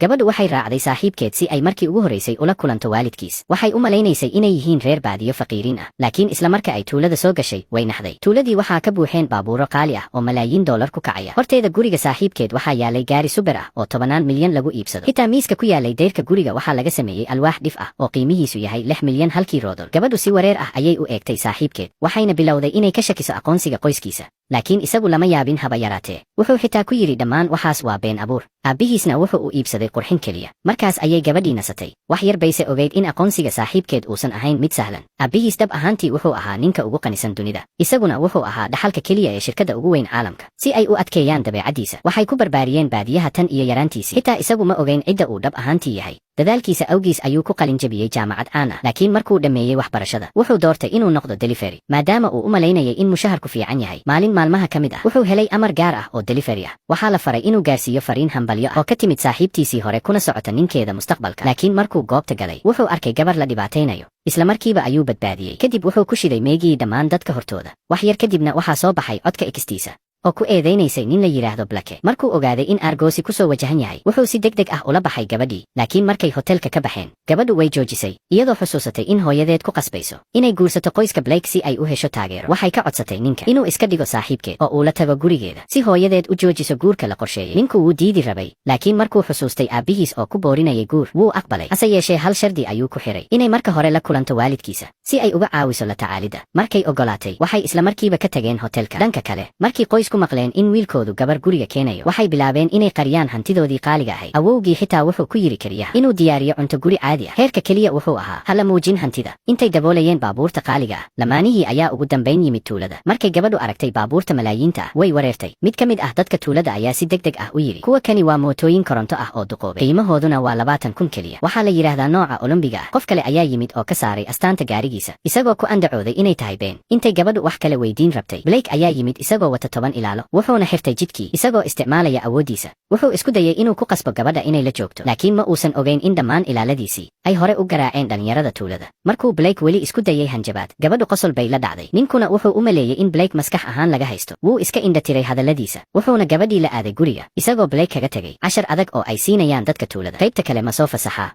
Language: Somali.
gabadhu waxay raacday saaxiibkeed si ay markii ugu horeysay ula kulanto waalidkiis. Waxay u malaynaysay inay yihiin reer baadiyo faqiiriin ah, laakiin isla marka ay tuulada soo gashay way naxday. Tuuladii waxaa ka buuxeen baabuuro qaali ah oo malaayiin dollar ku kacaya. Horteeda guriga saaxiibkeed waxaa yaalay gaari super ah oo 10 milyan lagu iibsado. Xitaa miiska ku yaalay deyrka guriga waxaa laga sameeyay alwaax dhif ah oo qiimihiisu yahay 6 milyan halkii $1. Gabadhu si wareer ah ayay u eegtay saaxiibkeed, waxayna bilowday inay ka shakiso aqoonsiga qoyskiisa. laakiin isagu lama yaabin haba yaraatee. Wuxuu xitaa ku yidhi dhammaan waxaas waa been abuur. Aabbihiisna wuxuu u iibsaday qurxin keliya. Markaas ayay gabadhii nasatay. Wax yar bayse ogeyd in aqoonsiga saaxiibkeed uusan ahayn mid sahlan. Aabbihiis dhab ahaantii wuxuu ahaa ninka ugu qanisan dunida. Isaguna wuxuu ahaa dhaxalka keliya ee shirkadda ugu weyn caalamka. Si ay u adkeeyaan dabeecaddiisa, waxay ku barbaariyeen baadiyaha tan iyo yaraantiisii. Xitaa isagu ma ogeyn cidda uu dhab ahaantii yahay. dadaalkiisa awgiis ayuu ku qalin jabiyey jaamacad caan ah, laakiin markuu dhammeeyey waxbarashada wuxuu doortay inuu noqdo delivery maadaama uu u malaynayay in mushaharku fiican yahay. Maalin maalmaha ka mid ah wuxuu helay amar gaar ah oo delivery ah. Waxaa la faray inuu gaarsiiyo fariin hambalyo ah oo ka timid saaxiibtiisii hore kuna socota ninkeeda mustaqbalka. Laakiin markuu goobta galay wuxuu arkay gabar la dhibaataynayo. Isla markiiba ayuu badbaadiyey. Kadib wuxuu ku shiday meegii dhammaan dadka hortooda. Wax yar kadibna waxaa soo baxay codka ekistiisa oo ku eedeynaysay nin la yiraahdo Blake. Markuu ogaaday in argoosi ku soo wajahan yahay, wuxuu si degdeg ah ula baxay gabadhii. Laakiin markay hotelka ka baxeen, gabadhu way joojisay, iyadoo xusuusatay in hooyadeed ku qasbayso inay guursato qoyska Blake si ay u hesho taageero. Waxay ka codsatay ninka inuu iska dhigo saaxiibkeed oo uu la tago gurigeeda si hooyadeed u joojiso guurka la qorsheeyay. Ninku wuu diidi rabay, laakiin markuu xusuustay aabbihiis oo ku boorinayay guur, wuu aqbalay. Hase yeeshee hal shardi ayuu ku xiray: inay marka hore la kulanto waalidkiisa si ay uga caawiso la tacaalidda. Markay ogolaatay, waxay isla markiiba ka tageen hotelka. Dhanka kale, markii qoysku maqleen in wiilkoodu gabar guriga keenayo, waxay bilaabeen inay qariyaan hantidoodii qaaliga ahayd. Awowgii xitaa wuxuu ku yiri kariyaha inuu diyaariyo cunto guri caadi ah. Heerka keliya wuxuu ahaa hala muujin hantida. Intay daboolayeen baabuurta qaaliga ah, lamaanihii ayaa ugu dambayn yimid tuulada. Markay gabadhu aragtay baabuurta malaayiinta ah, way wareertay. Mid ka mid ah dadka tuulada ayaa si degdeg ah u yiri, kuwa kani waa mootooyin koronto ah oo duqoobay, qiimahooduna waa 20,000 keliya. Waxaa la yiraahdaa nooca Olombiga ah. Qof kale ayaa yimid oo ka saaray astaanta gaarigiisa, isagoo ku andacooday inay tahay been. Intay gabadhu wax kale weydiin rabtay, Blake ayaa yimid isagoo wata 10 ilaalo, wuxuuna xirtay jidkii isagoo isticmaalaya awoodiisa. Wuxuu isku dayay inuu ku qasbo gabadha inay la joogto, laakiin ma uusan ogeyn in dhammaan ilaaladiisii ay hore u garaaceen dhalinyarada tuulada. Markuu Blake weli isku dayay hanjabaad, gabadhu qosol bay la dhacday. Ninkuna wuxuu u maleeyay in Blake maskax ahaan laga haysto. Wuu iska indhatiray hadalladiisa, wuxuuna gabadhii la aaday guriga, isagoo Blake kaga tegay cashar adag oo ay siinayaan dadka tuulada. Qaybta kale ma soo fasaxaa.